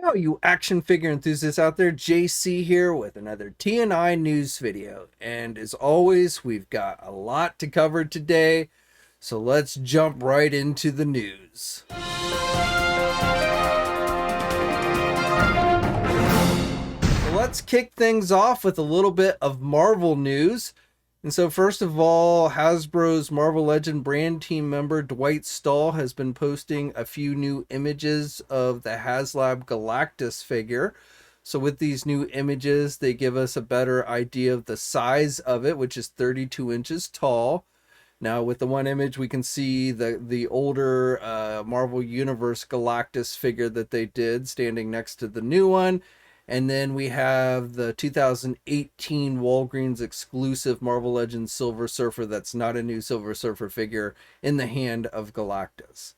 Oh, you action figure enthusiasts out there, JC here with another TNI news video. And as always, we've got a lot to cover today, so let's jump right into the news. Let's kick things off with a little bit of Marvel news. And so first of all, Hasbro's Marvel Legend brand team member Dwight Stahl has been posting a few new images of the Haslab Galactus figure. So with these new images, they give us a better idea of the size of it, which is 32 inches tall. Now with the one image, we can see the older Marvel Universe Galactus figure that they did standing next to the new one. And then we have the 2018 Walgreens exclusive Marvel Legends Silver Surfer that's not a new Silver Surfer figure in the hand of Galactus.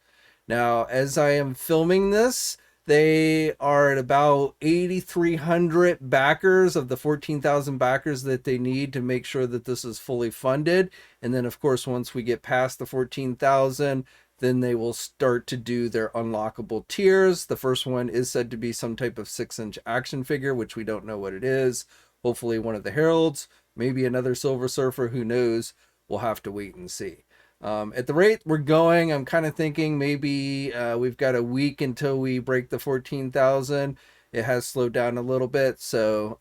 Now, as I am filming this, they are at about 8,300 backers of the 14,000 backers that they need to make sure that this is fully funded. And then, of course, once we get past the 14,000, then they will start to do their unlockable tiers. The first one is said to be some type of 6-inch action figure, which we don't know what it is. Hopefully one of the Heralds, maybe another Silver Surfer, who knows? We'll have to wait and see. At the rate we're going, I'm kind of thinking maybe we've got a week until we break the 14,000. It has slowed down a little bit, so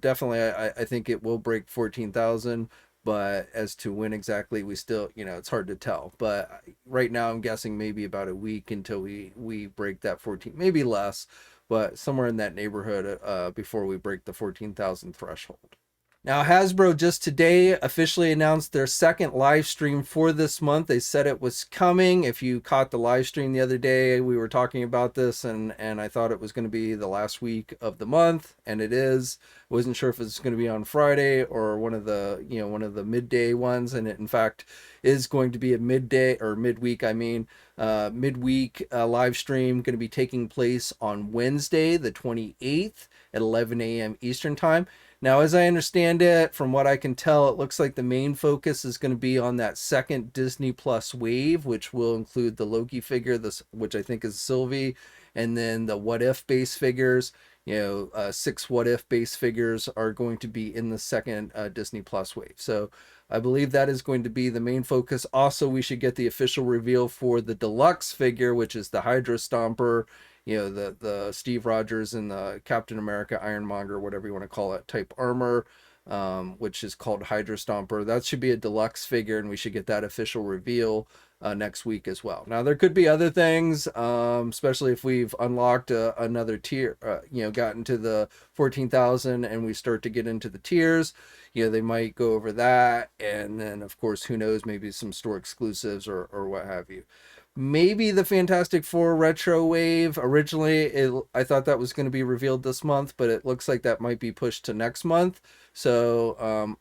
definitely I think it will break 14,000. But as to when exactly, we still, it's hard to tell. But right now I'm guessing maybe about a week until we break that 14, maybe less, but somewhere in that neighborhood before we break the 14,000 threshold. Now, Hasbro just today officially announced their second live stream for this month. They said it was coming. If you caught the live stream the other day, we were talking about this, and I thought it was going to be the last week of the month, and it is. I wasn't sure if it's going to be on Friday or one of the midday ones, and it in fact is going to be a midday or midweek. Midweek live stream going to be taking place on Wednesday, the 28th at 11 a.m. Eastern time. Now, as I understand it, from what I can tell, it looks like the main focus is going to be on that second Disney Plus wave, which will include the Loki figure, which I think is Sylvie, and then the What If base figures. 6 What If base figures are going to be in the second Disney Plus wave. So I believe that is going to be the main focus. Also, we should get the official reveal for the deluxe figure, which is the Hydra Stomper, the Steve Rogers and the Captain America Ironmonger, whatever you want to call it, type armor, which is called Hydra Stomper. That should be a deluxe figure, and we should get that official reveal next week as well. Now, there could be other things, especially if we've unlocked another tier, gotten to the 14,000 and we start to get into the tiers. They might go over that, and then, of course, who knows, maybe some store exclusives or what have you. Maybe the Fantastic Four retro wave. Originally, I thought that was going to be revealed this month, but it looks like that might be pushed to next month. So,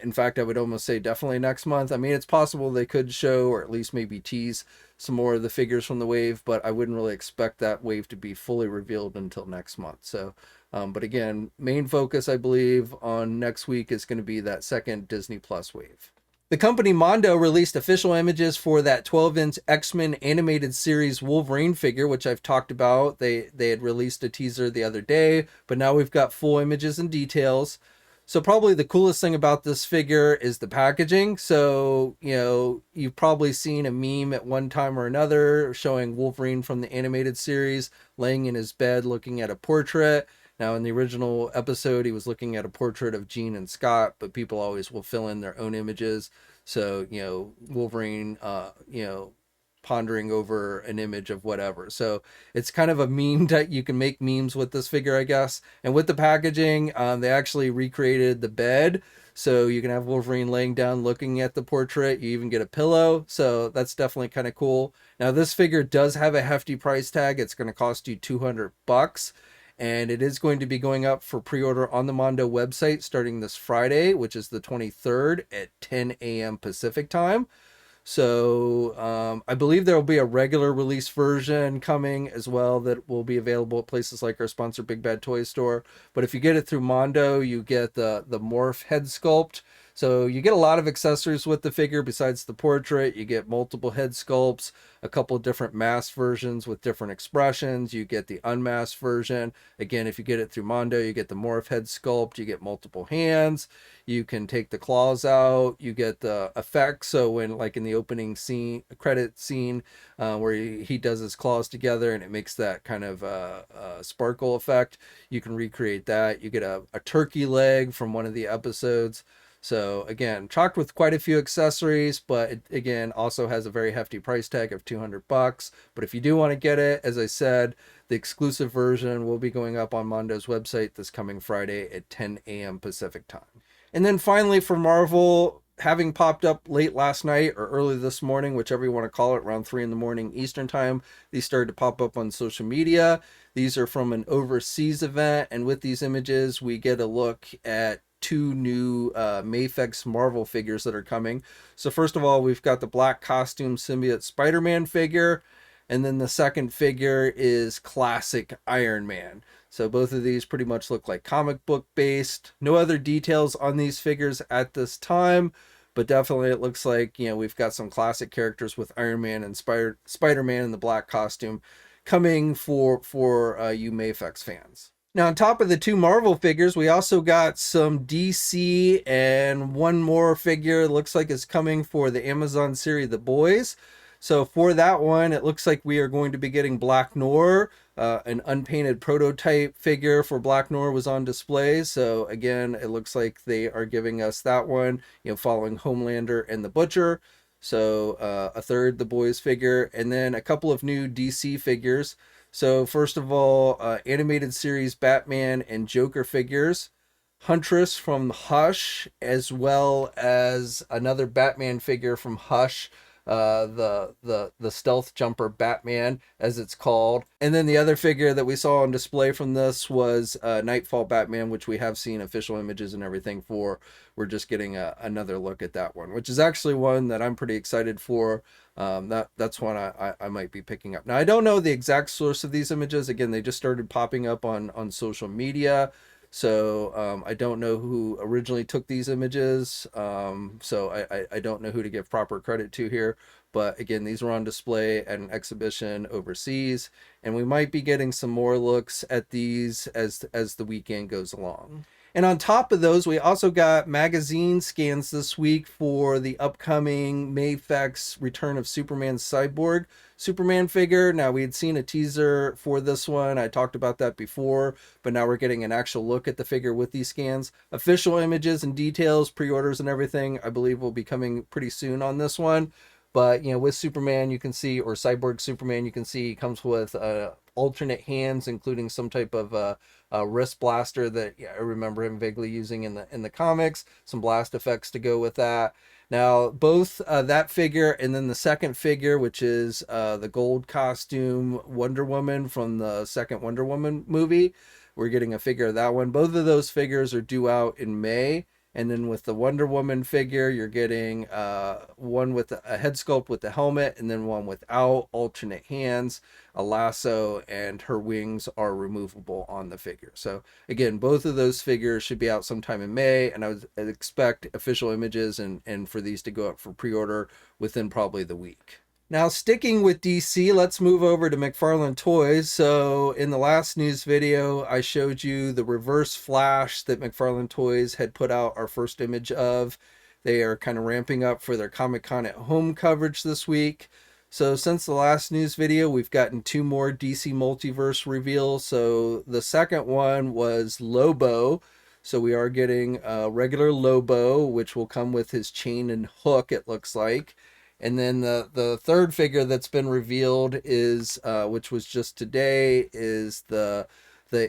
in fact, I would almost say definitely next month. I mean, it's possible they could show, or at least maybe tease, some more of the figures from the wave, but I wouldn't really expect that wave to be fully revealed until next month. So, but again, main focus, I believe, on next week is going to be that second Disney Plus wave. The company Mondo released official images for that 12-inch X-Men animated series Wolverine figure, which I've talked about. They had released a teaser the other day, but now we've got full images and details. So probably the coolest thing about this figure is the packaging. So, you've probably seen a meme at one time or another showing Wolverine from the animated series laying in his bed looking at a portrait. Now, in the original episode, he was looking at a portrait of Jean and Scott, but people always will fill in their own images. So, Wolverine, pondering over an image of whatever. So it's kind of a meme that you can make memes with this figure, I guess. And with the packaging, they actually recreated the bed. So you can have Wolverine laying down looking at the portrait. You even get a pillow. So that's definitely kind of cool. Now, this figure does have a hefty price tag. It's going to cost you $200. And it is going to be going up for pre-order on the Mondo website starting this Friday, which is the 23rd at 10 a.m. Pacific time. So I believe there will be a regular release version coming as well that will be available at places like our sponsor Big Bad Toy Store. But if you get it through Mondo, you get the morph head sculpt. So you get a lot of accessories with the figure besides the portrait. You get multiple head sculpts, a couple of different masked versions with different expressions. You get the unmasked version. Again, if you get it through Mondo, you get the morph head sculpt. You get multiple hands. You can take the claws out. You get the effects. So when, like in the opening scene, credit scene, where he does his claws together and it makes that kind of sparkle effect, you can recreate that. You get a turkey leg from one of the episodes. So again, chocked with quite a few accessories, but it, again, also has a very hefty price tag of $200. But if you do want to get it, as I said, the exclusive version will be going up on Mondo's website this coming Friday at 10 a.m. Pacific time. And then finally for Marvel, having popped up late last night or early this morning, whichever you want to call it, around 3 in the morning Eastern time, these started to pop up on social media. These are from an overseas event, and with these images, we get a look at two new MAFEX Marvel figures that are coming. So first of all, we've got the black costume symbiote Spider-Man figure, and then the second figure is classic Iron Man. So both of these pretty much look like comic book based. No other details on these figures at this time, but definitely it looks like, you know, we've got some classic characters with Iron Man and Spider-Man in the black costume coming for you MAFEX fans. Now, on top of the two Marvel figures, we also got some DC, and one more figure looks like is coming for the Amazon series, The Boys. So for that one, it looks like we are going to be getting Black Noir. An unpainted prototype figure for Black Noir was on display. So again, it looks like they are giving us that one, you know, following Homelander and the Butcher. So a third The Boys figure, and then a couple of new DC figures. So first of all, animated series Batman and Joker figures, Huntress from Hush, as well as another Batman figure from Hush, the stealth jumper Batman, as it's called. And then the other figure that we saw on display from this was Nightfall Batman, which we have seen official images and everything for. We're just getting another look at that one, which is actually one that I'm pretty excited for. That's one I might be picking up. Now, I don't know the exact source of these images. Again, they just started popping up on social media. So I don't know who originally took these images. So I don't know who to give proper credit to here. But again, these were on display at an exhibition overseas, and we might be getting some more looks at these as the weekend goes along. And on top of those, we also got magazine scans this week for the upcoming MAFEX Return of Superman Cyborg Superman figure. Now, we had seen a teaser for this one. I talked about that before, but now we're getting an actual look at the figure with these scans. Official images and details, pre-orders and everything, I believe will be coming pretty soon on this one. But, you know, with Superman, you can see, or Cyborg Superman, you can see he comes with alternate hands, including some type of wrist blaster that, yeah, I remember him vaguely using in the comics. Some blast effects to go with that. Now, both that figure and then the second figure, which is the gold costume Wonder Woman from the second Wonder Woman movie, we're getting a figure of that one. Both of those figures are due out in May. And then with the Wonder Woman figure, you're getting one with a head sculpt with the helmet, and then one without, alternate hands, a lasso, and her wings are removable on the figure. So again, both of those figures should be out sometime in May, and I'd expect official images and for these to go up for pre-order within probably the week. Now, sticking with DC, let's move over to McFarlane Toys. So in the last news video, I showed you the Reverse Flash that McFarlane Toys had put out our first image of. They are kind of ramping up for their Comic-Con at Home coverage this week. So since the last news video, we've gotten two more DC Multiverse reveals. So the second one was Lobo. So we are getting a regular Lobo, which will come with his chain and hook, it looks like. And then the third figure that's been revealed is, which was just today, is the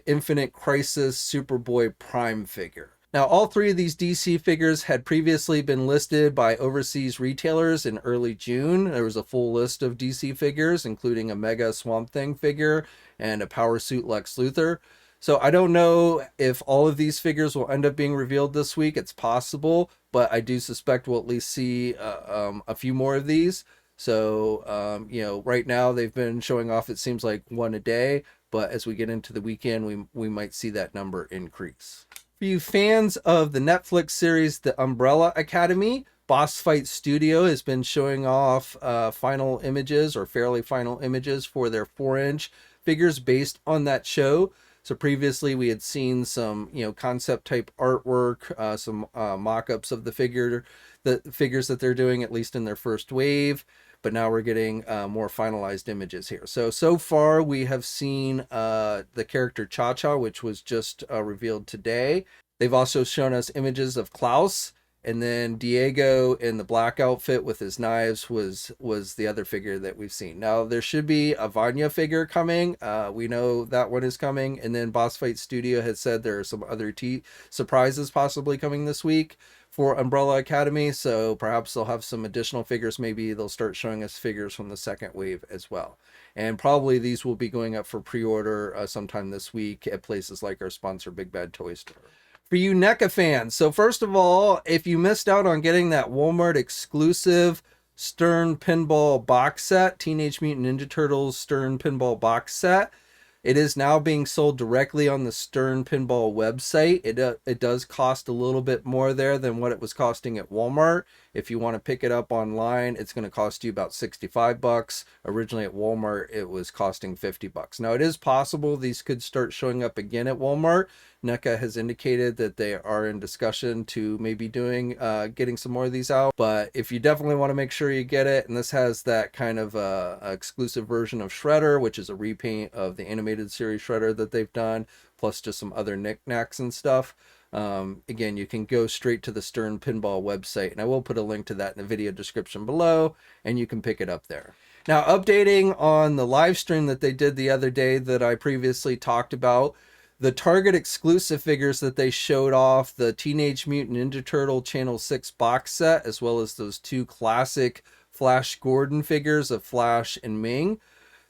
Infinite Crisis Superboy Prime figure. Now, all three of these DC figures had previously been listed by overseas retailers in early June. There was a full list of DC figures, including a Mega Swamp Thing figure and a Power Suit Lex Luthor. So I don't know if all of these figures will end up being revealed this week. It's possible, but I do suspect we'll at least see a few more of these. So, you know, right now they've been showing off, it seems like one a day, but as we get into the weekend, we might see that number increase. For you fans of the Netflix series The Umbrella Academy, Boss Fight Studio has been showing off final images, or fairly final images, for their 4-inch figures based on that show. So previously we had seen some, concept type artwork, some mock-ups of the figures that they're doing, at least in their first wave. But now we're getting more finalized images here. So far we have seen the character Cha-Cha, which was just revealed today. They've also shown us images of Klaus, and then Diego in the black outfit with his knives was the other figure that we've seen. Now there should be a Vanya figure coming. We know that one is coming. And then Boss Fight Studio has said there are some other surprises possibly coming this week for Umbrella Academy. So perhaps they'll have some additional figures. Maybe they'll start showing us figures from the second wave as well. And probably these will be going up for pre-order sometime this week at places like our sponsor, Big Bad Toy Store. For you NECA fans, so first of all, if you missed out on getting that Walmart exclusive Stern Pinball box set, Teenage Mutant Ninja Turtles Stern Pinball box set, it is now being sold directly on the Stern Pinball website. It does cost a little bit more there than what it was costing at Walmart. If you want to pick it up online, it's going to cost you about $65. Originally at Walmart, it was costing $50. Now, it is possible these could start showing up again at Walmart. NECA has indicated that they are in discussion to maybe getting some more of these out. But if you definitely want to make sure you get it, and this has that kind of exclusive version of Shredder, which is a repaint of the animated series Shredder that they've done, plus just some other knickknacks and stuff. Again, you can go straight to the Stern Pinball website, and I will put a link to that in the video description below, and you can pick it up there. Now, updating on the live stream that they did the other day that I previously talked about, the Target exclusive figures that they showed off, the Teenage Mutant Ninja Turtle Channel 6 box set, as well as those two classic Flash Gordon figures of Flash and Ming.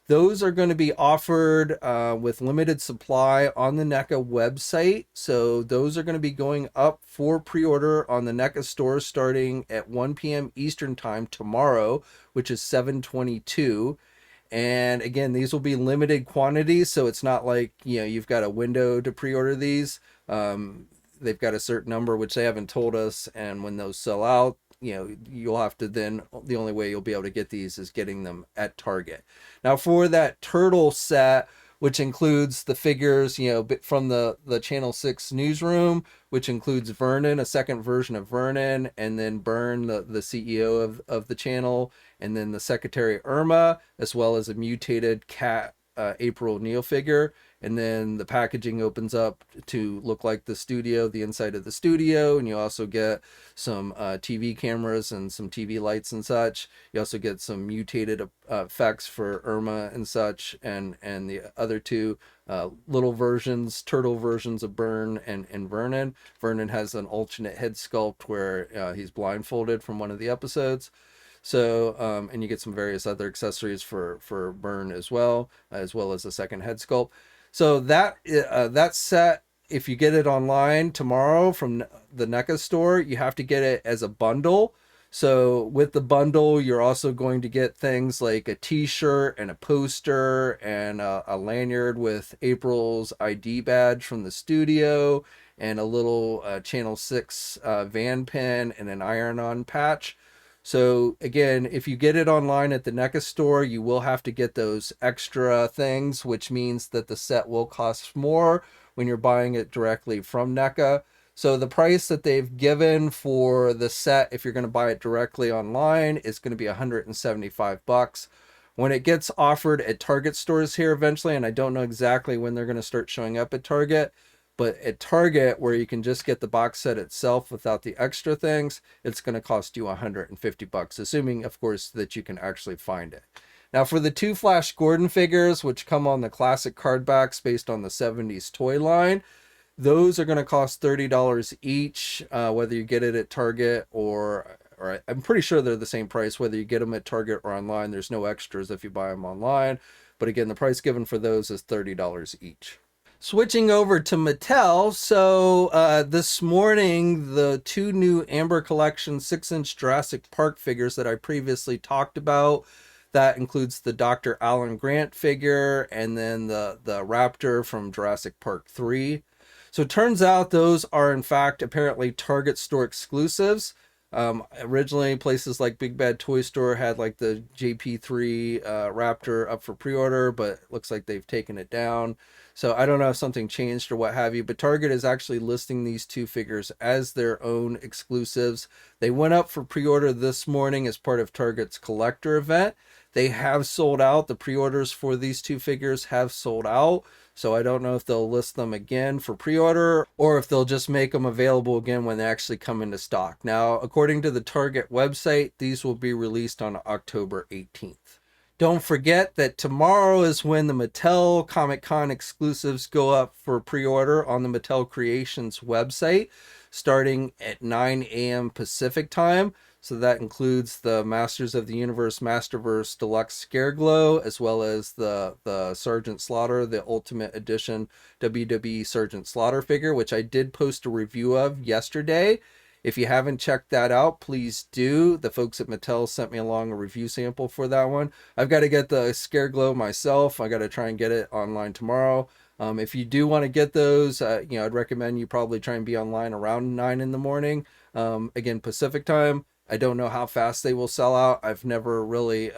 Those are going to be offered with limited supply on the NECA website. So those are going to be going up for pre-order on the NECA store starting at 1 p.m. Eastern time tomorrow, which is 7/22. And again, these will be limited quantities, so it's not like, you've got a window to pre-order these. They've got a certain number, which they haven't told us, and when those sell out, you'll have to then, the only way you'll be able to get these is getting them at Target. Now, for that turtle set, which includes the figures, from the Channel 6 newsroom, which includes Vernon, a second version of Vernon, and then Byrne, the CEO of the channel, and then the Secretary Irma, as well as a mutated cat April O'Neil figure. And then the packaging opens up to look like the inside of the studio, and you also get some TV cameras and some TV lights and such. You also get some mutated effects for Irma and such, and the other two little versions, turtle versions of Byrne and Vernon. Vernon has an alternate head sculpt where he's blindfolded from one of the episodes. So, and you get some various other accessories for Byrne as well as a second head sculpt. So that set, if you get it online tomorrow from the NECA store, you have to get it as a bundle. So with the bundle, you're also going to get things like a t-shirt and a poster and a lanyard with April's ID badge from the studio, and a little Channel 6 van pin and an iron-on patch. So again, if you get it online at the NECA store, you will have to get those extra things, which means that the set will cost more when you're buying it directly from NECA. So the price that they've given for the set, if you're going to buy it directly online, is going to be $175. When it gets offered at Target stores here eventually, and I don't know exactly when they're going to start showing up at Target, but at Target, where you can just get the box set itself without the extra things, it's going to cost you $150, assuming, of course, that you can actually find it. Now, for the two Flash Gordon figures, which come on the classic card backs based on the 70s toy line, those are going to cost $30 each, whether you get it at Target or I'm pretty sure they're the same price, whether you get them at Target or online. There's no extras if you buy them online. But again, the price given for those is $30 each. Switching over to Mattel, so this morning, the two new Amber Collection 6-inch Jurassic Park figures that I previously talked about, that includes the Dr. Alan Grant figure and then the Raptor from Jurassic Park 3. So it turns out those are in fact apparently Target store exclusives. Originally, places like Big Bad Toy Store had like the JP3 Raptor up for pre-order, but it looks like they've taken it down. So I don't know if something changed or what have you, but Target is actually listing these two figures as their own exclusives. They went up for pre-order this morning as part of Target's collector event. They have sold out. The pre-orders for these two figures have sold out. So I don't know if they'll list them again for pre-order or if they'll just make them available again when they actually come into stock. Now, according to the Target website, these will be released on October 18th. Don't forget that tomorrow is when the Mattel Comic-Con exclusives go up for pre-order on the Mattel Creations website, starting at 9 a.m. Pacific time. So that includes the Masters of the Universe Masterverse Deluxe Scareglow, as well as the Sergeant Slaughter, the Ultimate Edition WWE Sergeant Slaughter figure, which I did post a review of yesterday. If you haven't checked that out, please do. The folks at Mattel sent me along a review sample for that one. I've got to get the Scareglow myself. I got to try and get it online tomorrow. If you do want to get those, I'd recommend you probably try and be online around 9 in the morning. Again, Pacific time. I don't know how fast they will sell out. I've never really,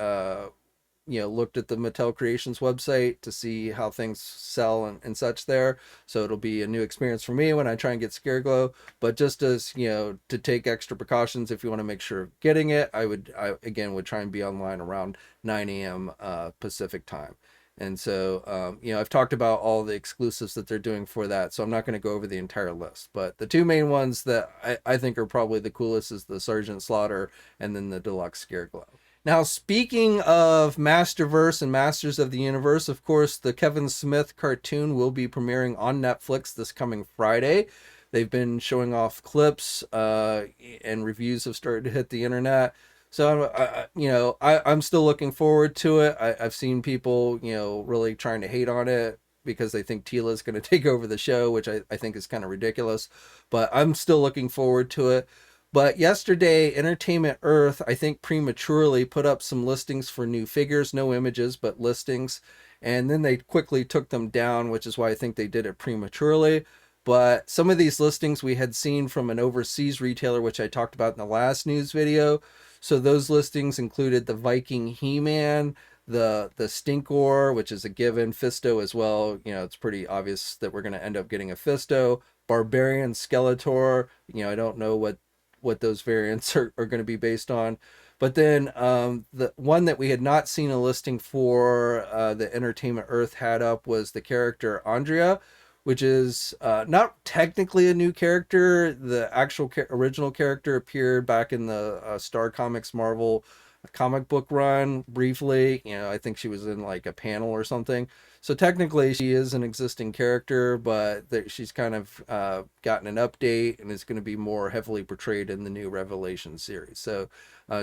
looked at the Mattel Creations website to see how things sell and such there. So it'll be a new experience for me when I try and get Scareglow. But just as, to take extra precautions, if you want to make sure of getting it, I would try and be online around 9 a.m. Pacific time. And so, I've talked about all the exclusives that they're doing for that, so I'm not going to go over the entire list. But the two main ones that I think are probably the coolest is the Sergeant Slaughter and then the Deluxe Scareglow. Now, speaking of Masterverse and Masters of the Universe, of course, the Kevin Smith cartoon will be premiering on Netflix this coming Friday. They've been showing off clips, and reviews have started to hit the internet. So, I'm still looking forward to it. I've seen people, really trying to hate on it because they think Tila is going to take over the show, which I think is kind of ridiculous. But I'm still looking forward to it. But yesterday, Entertainment Earth, I think prematurely put up some listings for new figures, no images, but listings. And then they quickly took them down, which is why I think they did it prematurely. But some of these listings we had seen from an overseas retailer, which I talked about in the last news video. So those listings included the Viking He-Man, the Stinkor, which is a given, Fisto as well. It's pretty obvious that we're going to end up getting a Fisto, Barbarian Skeletor. I don't know what those variants are going to be based on. But then the one that we had not seen a listing for, the Entertainment Earth had up, was the character Andrea, which is not technically a new character. The actual original character appeared back in the Star Comics Marvel comic book run briefly. I think she was in like a panel or something. So technically she is an existing character, but she's kind of gotten an update and is going to be more heavily portrayed in the new Revelation series. So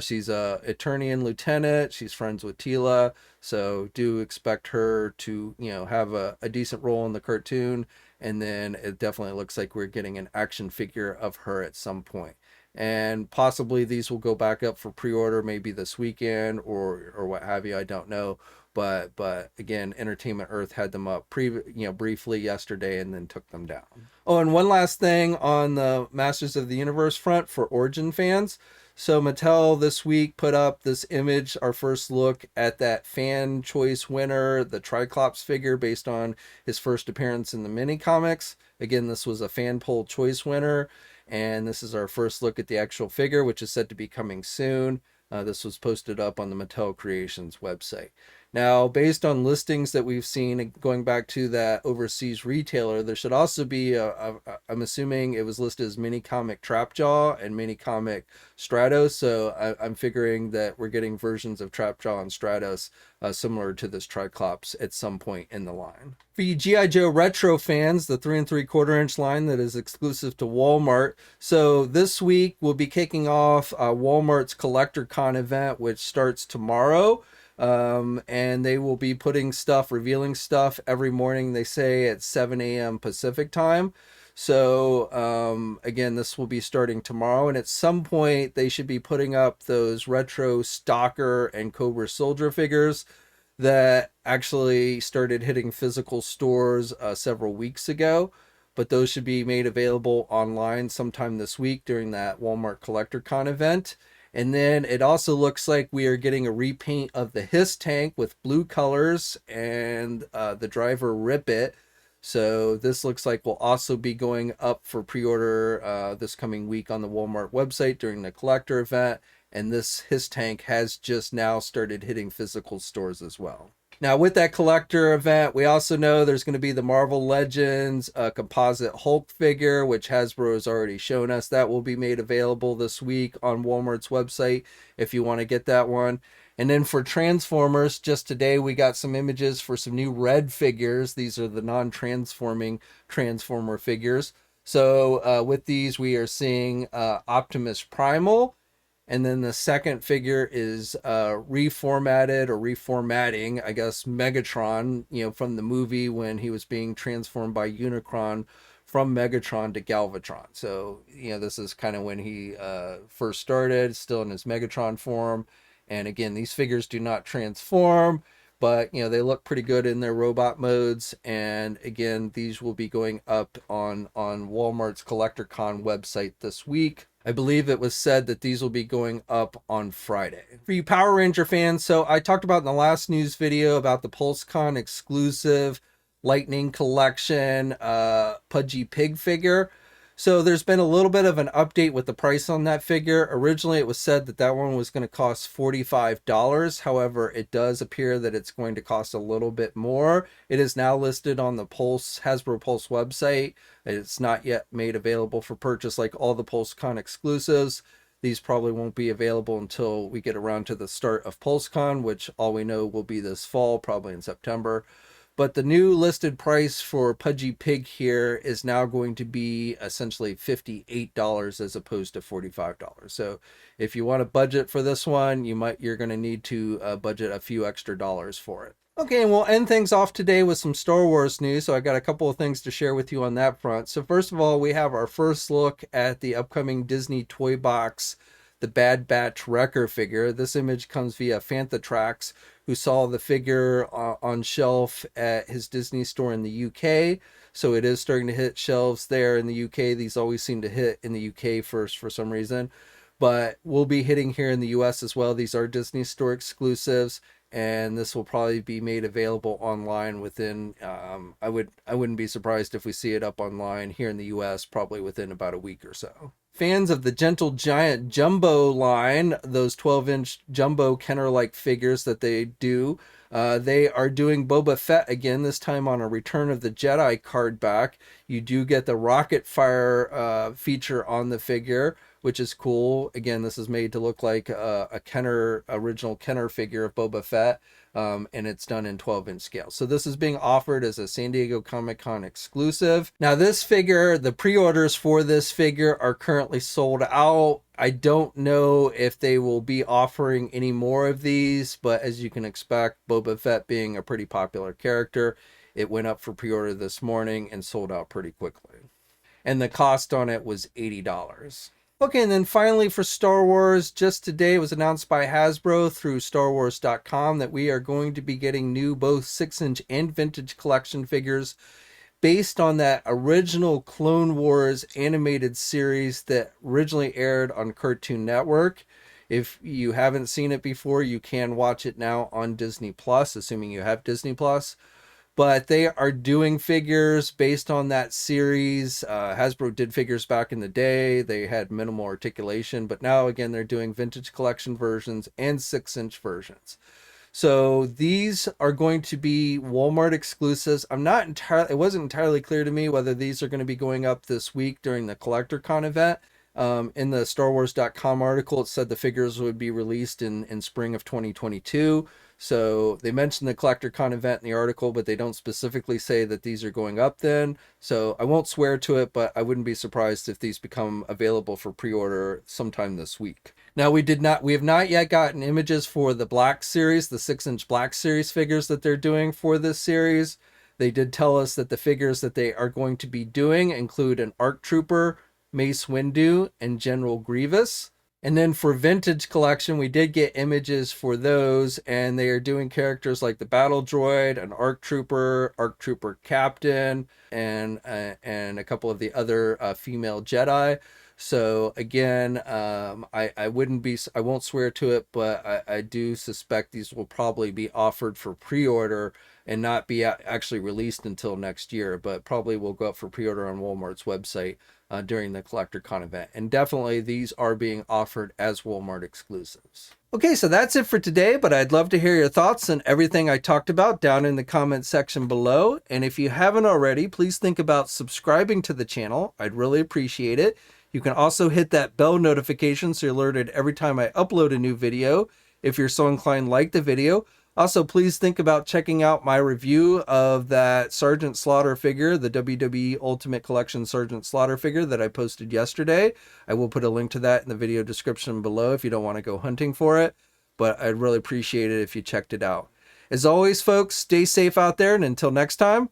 she's a Eternian lieutenant. She's friends with Tila. So do expect her to, have a decent role in the cartoon. And then it definitely looks like we're getting an action figure of her at some point. And possibly these will go back up for pre-order maybe this weekend or what have you. I don't know. But again, Entertainment Earth had them up briefly yesterday and then took them down. Oh, and one last thing on the Masters of the Universe front for Origin fans. So Mattel this week put up this image, our first look at that fan choice winner, the Tri-Klops figure based on his first appearance in the mini comics. Again, this was a fan poll choice winner, and this is our first look at the actual figure, which is said to be coming soon. This was posted up on the Mattel Creations website. Now, based on listings that we've seen, going back to that overseas retailer, there should also be, I'm assuming it was listed as mini comic Trapjaw and mini comic Stratos. So I'm figuring that we're getting versions of Trapjaw and Stratos similar to this Tri-Klops at some point in the line. For you GIJoe retro fans, the 3 3/4 inch line that is exclusive to Walmart. So this week we'll be kicking off Walmart's Collector Con event, which starts tomorrow. And they will be revealing stuff every morning, they say, at 7 a.m. Pacific time. So, again, this will be starting tomorrow. And at some point, they should be putting up those retro Stalker and Cobra Soldier figures that actually started hitting physical stores several weeks ago. but those should be made available online sometime this week during that Walmart Collector Con event. And then it also looks like we are getting a repaint of the Hiss tank with blue colors and the driver Rip It. So this looks like will also be going up for pre-order this coming week on the Walmart website during the collector event. And this Hiss tank has just now started hitting physical stores as well. Now, with that collector event, we also know there's going to be the Marvel Legends composite Hulk figure, which Hasbro has already shown us. That will be made available this week on Walmart's website if you want to get that one. And then for Transformers, just today we got some images for some new red figures. These are the non-transforming Transformer figures. So with these, we are seeing Optimus Primal. And then the second figure is reformatted or reformatting, I guess, Megatron, from the movie when he was being transformed by Unicron from Megatron to Galvatron. So, this is kind of when he first started, still in his Megatron form. And again, these figures do not transform, but, they look pretty good in their robot modes. And again, these will be going up on Walmart's Collector Con website this week. I believe it was said that these will be going up on Friday. For you Power Ranger fans, so I talked about in the last news video about the PulseCon exclusive Lightning Collection Pudgy Pig figure. So there's been a little bit of an update with the price on that figure. Originally, it was said that that one was going to cost $45. However, it does appear that it's going to cost a little bit more. It is now listed on the Hasbro Pulse website. It's not yet made available for purchase like all the PulseCon exclusives. These probably won't be available until we get around to the start of PulseCon, which all we know will be this fall, probably in September. But the new listed price for Pudgy Pig here is now going to be essentially $58 as opposed to $45. So if you want to budget for this one, you're going to need to budget a few extra dollars for it. Okay, and we'll end things off today with some Star Wars news. So I got a couple of things to share with you on that front. So first of all, we have our first look at the upcoming Disney Toybox, the Bad Batch Wrecker figure. This image comes via Fantatrax, who saw the figure on shelf at his Disney store in the UK. So it is starting to hit shelves there in the UK. These always seem to hit in the UK first for some reason, but we'll be hitting here in the US as well. These are Disney store exclusives, and this will probably be made available online within, I wouldn't be surprised if we see it up online here in the US probably within about a week or so. Fans of the Gentle Giant Jumbo line, those 12-inch Jumbo Kenner-like figures that they do, they are doing Boba Fett again, this time on a Return of the Jedi card back. You do get the rocket fire feature on the figure, which is cool. Again, this is made to look like a original Kenner figure of Boba Fett. And it's done in 12-inch scale. So this is being offered as a San Diego Comic-Con exclusive. Now this figure, the pre-orders for this figure are currently sold out. I don't know if they will be offering any more of these, but as you can expect, Boba Fett being a pretty popular character, it went up for pre-order this morning and sold out pretty quickly. And the cost on it was $80. Okay, and then finally for Star Wars, just today it was announced by Hasbro through StarWars.com that we are going to be getting new both 6-inch and vintage collection figures based on that original Clone Wars animated series that originally aired on Cartoon Network. If you haven't seen it before, you can watch it now on Disney Plus, assuming you have Disney Plus. But they are doing figures based on that series. Hasbro did figures back in the day. They had minimal articulation, but now again, they're doing vintage collection versions and 6-inch versions. So these are going to be Walmart exclusives. It wasn't entirely clear to me whether these are going to be going up this week during the Collector Con event. In the StarWars.com article, it said the figures would be released in spring of 2022. So they mentioned the Collector Con event in the article, but they don't specifically say that these are going up then. So I won't swear to it, but I wouldn't be surprised if these become available for pre-order sometime this week. Now we have not yet gotten images for the Black Series, the 6-inch Black Series figures that they're doing for this series. They did tell us that the figures that they are going to be doing include an ARC Trooper, Mace Windu, and General Grievous. And then for Vintage Collection, we did get images for those, and they are doing characters like the Battle Droid, an ARC Trooper Captain, and a couple of the other female Jedi. So again, I won't swear to it, but I do suspect these will probably be offered for pre-order and not be actually released until next year, but probably will go up for pre-order on Walmart's website during the CollectorCon event. And definitely these are being offered as Walmart exclusives. Okay, so that's it for today, but I'd love to hear your thoughts on everything I talked about down in the comment section below. And if you haven't already, please think about subscribing to the channel. I'd really appreciate it. You can also hit that bell notification so you're alerted every time I upload a new video. If you're so inclined, like the video. Also, please think about checking out my review of that Sergeant Slaughter figure, the WWE Ultimate Collection Sergeant Slaughter figure that I posted yesterday. I will put a link to that in the video description below if you don't want to go hunting for it, but I'd really appreciate it if you checked it out. As always, folks, stay safe out there, and until next time,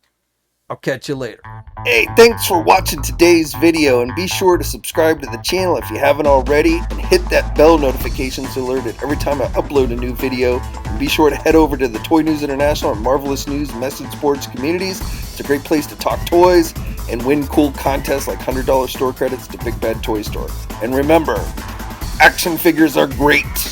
I'll catch you later. Hey, thanks for watching today's video, and be sure to subscribe to the channel if you haven't already, and hit that bell notification so alerted every time I upload a new video. And be sure to head over to the Toy News International and Marvelous News message boards communities. It's a great place to talk toys and win cool contests like $100 store credits to Big Bad Toy Store. And remember, action figures are great.